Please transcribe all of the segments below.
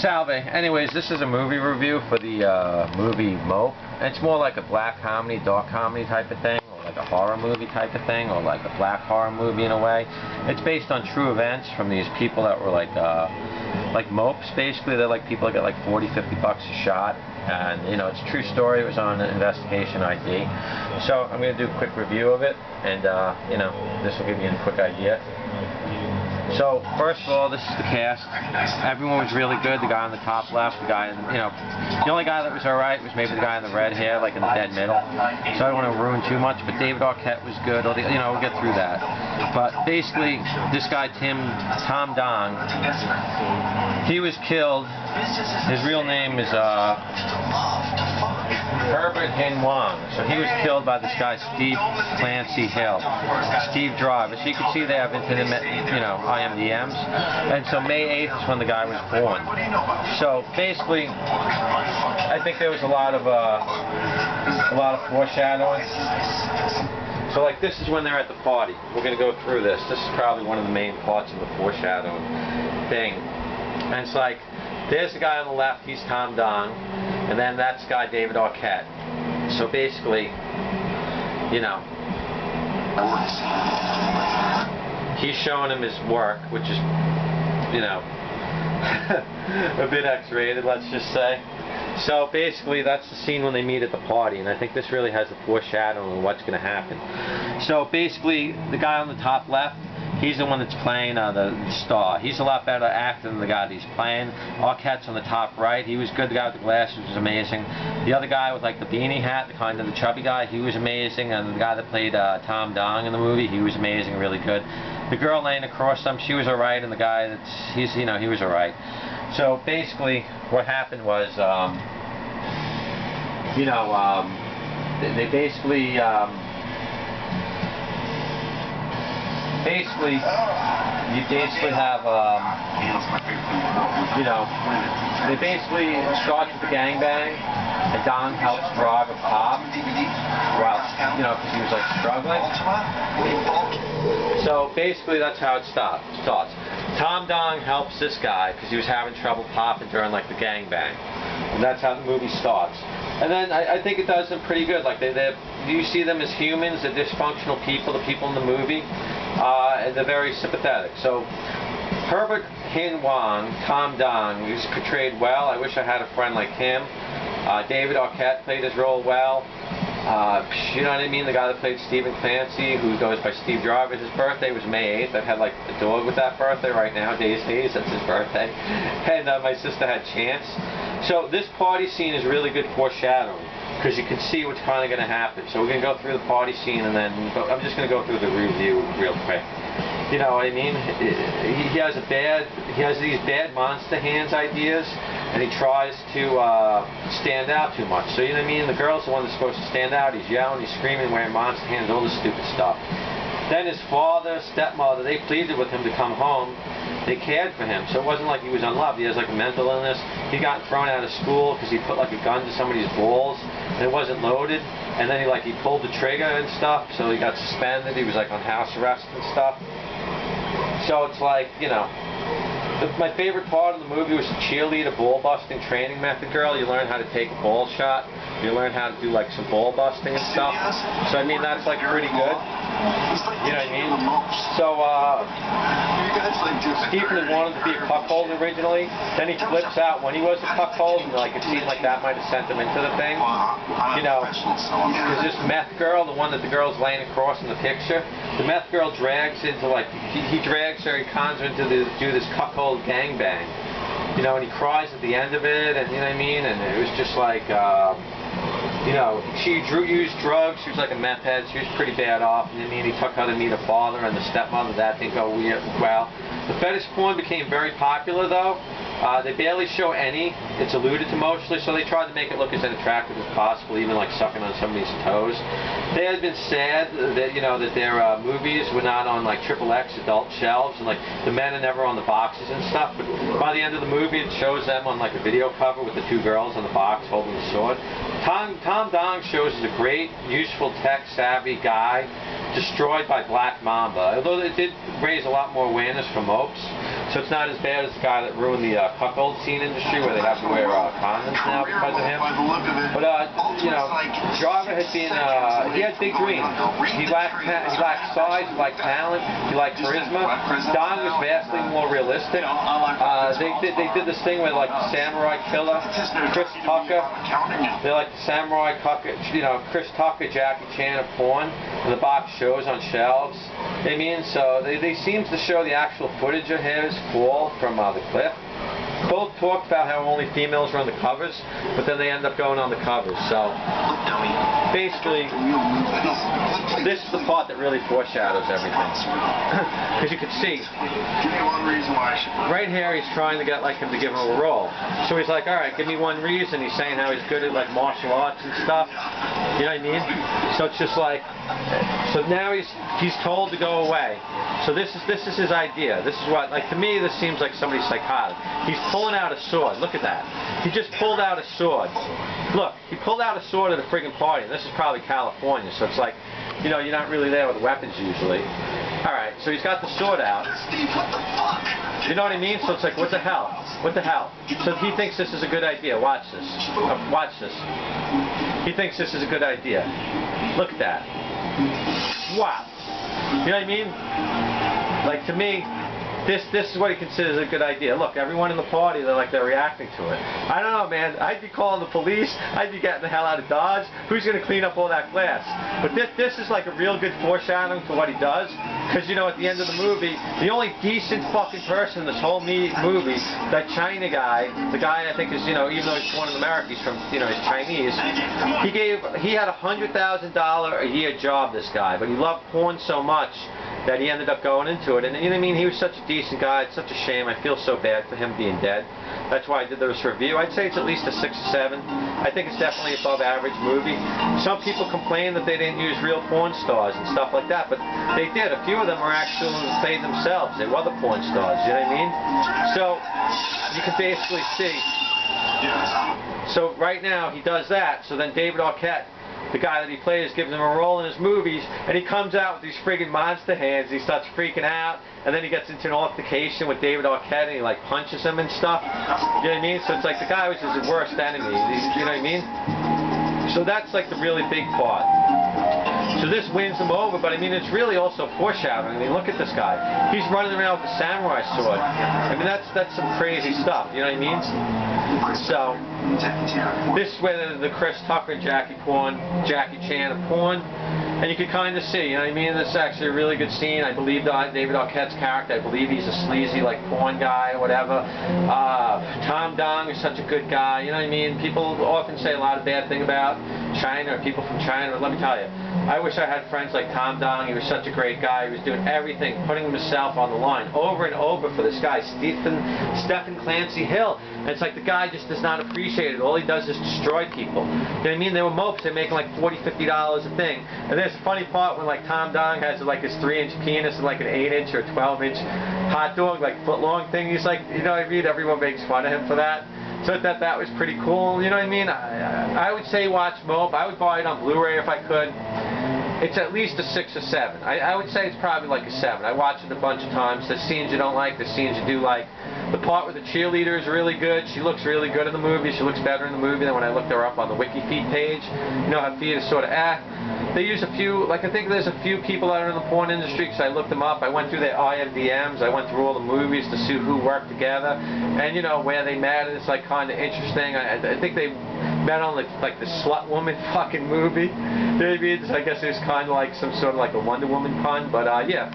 Salve. Anyways, this is a movie review for the movie Mope. It's more like a black comedy, dark comedy type of thing, or like a horror movie type of thing, or like a black horror movie in a way. It's based on true events from these people that were like Mopes, basically. They're like people that get like 40, 50 bucks a shot. And, you know, it's a true story. It was on Investigation ID. So I'm going to do a quick review of it, and, you know, this will give you a quick idea. So, first of all, this is the cast. Everyone was really good. The guy on the top left, the guy in, you know, the only guy that was alright was maybe the guy in the red hair, like in the dead middle. So I don't want to ruin too much, but David Arquette was good. You know, we'll get through that. But basically, this guy, Tom Dong, he was killed. His real name is Herbert Hin Wong. So he was killed by this guy, Stepehn Clancy Hill. Steve Driver. So you can see they have intimate, you know, IMDMs. And so May 8th is when the guy was born. So basically, I think there was a lot of foreshadowing. So like this is when they're at the party. We're going to go through this. This is probably one of the main parts of the foreshadowing thing. And it's like, there's the guy on the left, he's Tom Dong, and then that's the guy, David Arquette. So basically, you know, he's showing him his work, which is, you know, a bit X-rated, let's just say. So basically, that's the scene when they meet at the party, and I think this really has a foreshadowing of what's going to happen. So basically, the guy on the top left, he's the one that's playing the star. He's a lot better actor than the guy that he's playing. Arquette's on the top right. He was good. The guy with the glasses was amazing. The other guy with like the beanie hat, the kind of the chubby guy, he was amazing. And the guy that played Tom Dong in the movie, he was amazing, really good. The girl laying across them, she was alright, and the guy he was alright. So basically, what happened was, you know, they basically. You basically have, you know, they basically start with the gangbang, and Don helps drive a cop, while, you know, because he was like struggling. So basically that's how it starts. Tom Dong helps this guy because he was having trouble popping during like the gangbang, and that's how the movie starts. And then I think it does them pretty good. Like you see them as humans, the dysfunctional people, the people in the movie. And they're very sympathetic. So Herbert Hin Wong, Tom Dong, he's portrayed well. I wish I had a friend like him. David Arquette played his role well. You know what I mean? The guy that played Stepehn Clancy, who goes by Steve Driver, his birthday was May 8th. I've had like a dog with that birthday right now, Days, that's his birthday. And my sister had Chance. So this party scene is really good foreshadowing, because you can see what's kind of going to happen. So we're going to go through the party scene, and then I'm just going to go through the review real quick. You know what I mean? He has these bad monster hands ideas, and he tries to stand out too much. So you know what I mean? The girl's the one that's supposed to stand out. He's yelling, he's screaming, wearing monster hands, all this stupid stuff. Then his father, stepmother, they pleaded with him to come home. They cared for him, so it wasn't like he was unloved. He has like a mental illness. He got thrown out of school because he put like a gun to somebody's balls, and it wasn't loaded. And then he pulled the trigger and stuff, so he got suspended. He was like on house arrest and stuff. So it's like, you know, my favorite part of the movie was the cheerleader ball busting training method girl. You learn how to take a ball shot. You learn how to do like some ball busting and stuff. So I mean, that's like pretty good. You know what I mean? So Stepehn had wanted to be a cuckold originally. Then he flips out when he was a cuckold, and like it seemed like that might have sent him into the thing. You know, because this meth girl, the one that the girl's laying across in the picture, the meth girl drags into like he drags her, he cons her into do this cuckold gangbang. You know, and he cries at the end of it, and you know what I mean? And it was just like, you know, she used drugs, she was like a meth head, she was pretty bad off, and I mean, he took her to meet her father and the stepmother. That didn't go well. The fetish porn became very popular though. They barely show any. It's alluded to mostly, so they tried to make it look as unattractive as possible, even like sucking on somebody's toes. They had been sad that, you know, that their movies were not on like XXX adult shelves, and like the men are never on the boxes and stuff, but by the end of the movie it shows them on like a video cover with the two girls on the box holding the sword. Tom Dong shows as a great, useful, tech-savvy guy destroyed by Black Mamba, although it did raise a lot more awareness for Mopes. So it's not as bad as the guy that ruined the cuckold scene industry where they have to wear condoms now because of him. But you know, Driver had been he had big dreams. He lacked size, he lacked talent, he lacked charisma. Dong was vastly more realistic. They did this thing with like the Samurai Killer, Chris Tucker. They like the Samurai Tucker, you know, Chris Tucker, Jackie Chan of porn, and the box shows on shelves. I mean, so they seem to show the actual footage of his fall from the cliff. Both talked about how only females were on the covers, but then they end up going on the covers. So basically, this is the part that really foreshadows everything. Because you can see, right here he's trying to get like him to give him a role. So he's like, all right, give me one reason. He's saying how he's good at like martial arts and stuff. You know what I mean? So it's just like, so now he's told to go away. So this is his idea. This is what, like, to me, this seems like somebody's psychotic. He's pulling out a sword. Look at that. He just pulled out a sword. Look, he pulled out a sword at a friggin' party. This is probably California, so it's like, you know, you're not really there with weapons usually. Alright, so he's got the sword out. You know what I mean? So it's like, what the hell? What the hell? So he thinks this is a good idea. Watch this. Watch this. He thinks this is a good idea. Look at that. Wow. You know what I mean? Like, to me, this is what he considers a good idea. Look, everyone in the party, they're reacting to it. I don't know, man. I'd be calling the police. I'd be getting the hell out of Dodge. Who's going to clean up all that glass? But this is like a real good foreshadowing to what he does. Because, you know, at the end of the movie, the only decent fucking person in this whole movie, that China guy, the guy I think is, you know, even though he's born in America, he's from, you know, he's Chinese. He had a $100,000 a year job, this guy, but he loved porn so much that he ended up going into it. And you know what I mean? He was such a decent guy. It's such a shame. I feel so bad for him being dead. That's why I did this review. I'd say it's at least a 6 or 7. I think it's definitely above average movie. Some people complain that they didn't use real porn stars and stuff like that, but they did. A few of them were actually played themselves. They were the porn stars. You know what I mean? So you can basically see. So right now he does that. So then David Arquette, the guy that he plays, gives him a role in his movies, and he comes out with these friggin' monster hands. He starts freaking out, and then he gets into an altercation with David Arquette, and he like punches him and stuff. You know what I mean? So it's like the guy was his worst enemy. You know what I mean? So that's like the really big part. So this wins him over, but I mean, it's really also foreshadowing. I mean, look at this guy. He's running around with a samurai sword. I mean, that's some crazy stuff. You know what I mean? So this is where the Chris Tucker and Jackie Chan of porn, and you can kind of see. You know what I mean? This is actually a really good scene. I believe David Arquette's character. I believe he's a sleazy like porn guy or whatever. Tom Dong is such a good guy. You know what I mean? People often say a lot of bad things about China or people from China, but let me tell you, I wish I had friends like Tom Dong. He was such a great guy. He was doing everything, putting himself on the line over and over for this guy, Stepehn Clancy Hill. And it's like the guy just does not appreciate it. All he does is destroy people. You know what I mean? They were Mopes. They're making like $40, $50 a thing. And there's a funny part when like Tom Dong has like his 3-inch penis and like an 8-inch or 12-inch hot dog, like foot-long thing. He's like, you know what I mean? Everyone makes fun of him for that. So that was pretty cool. You know what I mean? I would say watch Mope. I would buy it on Blu-ray if I could. It's at least a 6 or 7. I would say it's probably like a 7. I watched it a bunch of times. The scenes you don't like, the scenes you do like. The part with the cheerleader is really good. She looks really good in the movie. She looks better in the movie than when I looked her up on the WikiFeet page. You know, her feet is sort of They use a few, like I think there's a few people that are in the porn industry because I looked them up. I went through their IMDMs. I went through all the movies to see who worked together and, you know, where they met. And it's like kind of interesting. I think they met on like the Slut Woman fucking movie. Maybe I guess it was kind of like some sort of like a Wonder Woman pun, but yeah.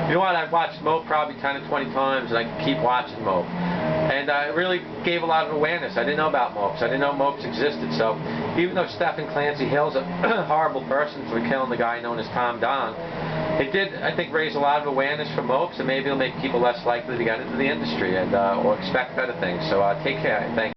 You know what, I've watched Mope probably 10 or 20 times, and I can keep watching Mope. And it really gave a lot of awareness. I didn't know about Mopes. I didn't know Mopes existed. So even though Stepehn Clancy Hill's a horrible person for killing the guy known as Tom Dong, it did, I think, raise a lot of awareness for Mopes, and maybe it'll make people less likely to get into the industry and or expect better things. So take care. Thank you.